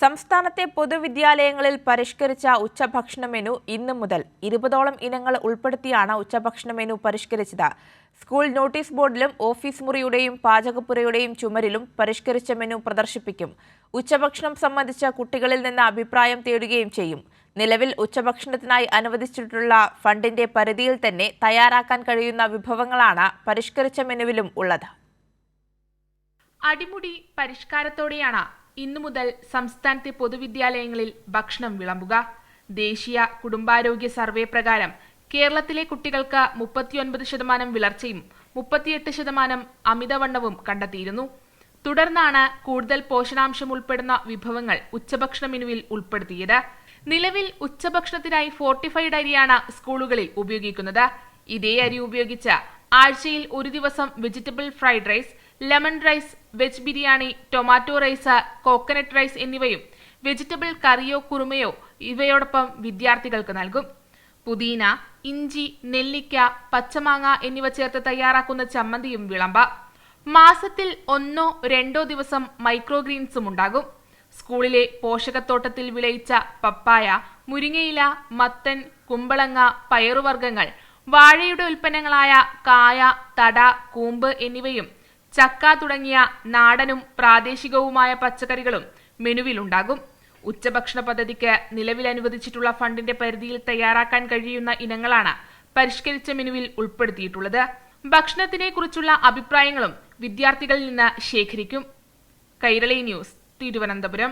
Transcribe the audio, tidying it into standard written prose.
സംസ്ഥാനത്തെ പൊതുവിദ്യാലയങ്ങളിൽ പരിഷ്കരിച്ച ഉച്ചഭക്ഷണ മെനു ഇന്നു മുതൽ 20ഓളം ഇനങ്ങൾ ഉൾപ്പെടുത്തിയാണ് ഉച്ചഭക്ഷണ മെനു പരിഷ്കരിച്ചത്. സ്കൂൾ നോട്ടീസ് ബോർഡിലും ഓഫീസ് മുറിയുടെയും പാചകപ്പുരയുടെയും ചുമരിലും പരിഷ്കരിച്ച മെനു പ്രദർശിപ്പിക്കും. ഉച്ചഭക്ഷണം സംബന്ധിച്ച കുട്ടികളിൽ നിന്ന് അഭിപ്രായം തേടുകയും ചെയ്യും. നിലവിൽ ഉച്ചഭക്ഷണത്തിനായി അനുവദിച്ചിട്ടുള്ള ഫണ്ടിന്റെ പരിധിയിൽ തന്നെ തയ്യാറാക്കാൻ കഴിയുന്ന വിഭവങ്ങളാണ് പരിഷ്കരിച്ച മെനുവിലും ഉള്ളത്. അടിമുടി പരിഷ്കാരത്തോടെയാണ് ഇന്നു മുതൽ സംസ്ഥാനത്തെ പൊതുവിദ്യാലയങ്ങളിൽ ഭക്ഷണം വിളമ്പുക. ദേശീയ കുടുംബാരോഗ്യ സർവേ പ്രകാരം കേരളത്തിലെ കുട്ടികൾക്ക് 39% വിളർച്ചയും 38% അമിതവണ്ണവും കണ്ടെത്തിയിരുന്നു. തുടർന്നാണ് കൂടുതൽ പോഷകാംശം ഉൾപ്പെടുന്ന വിഭവങ്ങൾ ഉച്ചഭക്ഷണ മെനുവിൽ ഉൾപ്പെടുത്തിയത്. നിലവിൽ ഉച്ചഭക്ഷണത്തിനായി ഫോർട്ടിഫൈഡ് അരിയാണ് സ്കൂളുകളിൽ ഉപയോഗിക്കുന്നത്. ഇതേ അരി ഉപയോഗിച്ച് ആഴ്ചയിൽ ഒരു ദിവസം vegetable fried rice, lemon rice, veg biryani, tomato rice, coconut rice എന്നിവയും വെജിറ്റബിൾ കറിയോ കുറുമയോ ഇവയോടൊപ്പം വിദ്യാർത്ഥികൾക്ക് നൽകും. പുതിന, ഇഞ്ചി, നെല്ലിക്ക, പച്ചമാങ്ങ എന്നിവ ചേർത്ത് തയ്യാറാക്കുന്ന ചമ്മന്തിയും വിളമ്പാം. മാസത്തിൽ 1-2 ദിവസം മൈക്രോഗ്രീൻസും ഉണ്ടാകും. സ്കൂളിലെ പോഷകത്തോട്ടത്തിൽ വിളയിച്ച പപ്പായ, മുരിങ്ങയില, മത്തൻ, കുമ്പളങ്ങ, പയറുവർഗ്ഗങ്ങൾ, വാഴയുടെ ഉൽപ്പന്നങ്ങളായ കായ, തട, കൂമ്പ് എന്നിവയും ചക്ക തുടങ്ങിയ നാടനും പ്രാദേശികവുമായ പച്ചക്കറികളും മെനുവിലുണ്ടാകും. ഉച്ചഭക്ഷണ പദ്ധതിക്ക് നിലവിൽ അനുവദിച്ചിട്ടുള്ള ഫണ്ടിന്റെ പരിധിയിൽ തയ്യാറാക്കാൻ കഴിയുന്ന ഇനങ്ങളാണ് പരിഷ്കരിച്ച മെനുവിൽ ഉൾപ്പെടുത്തിയിട്ടുള്ളത്. ഭക്ഷണത്തിനെ കുറിച്ചുള്ള അഭിപ്രായങ്ങളും വിദ്യാർത്ഥികളിൽ നിന്ന് ശേഖരിക്കും. കൈരളി ന്യൂസ്, തിരുവനന്തപുരം.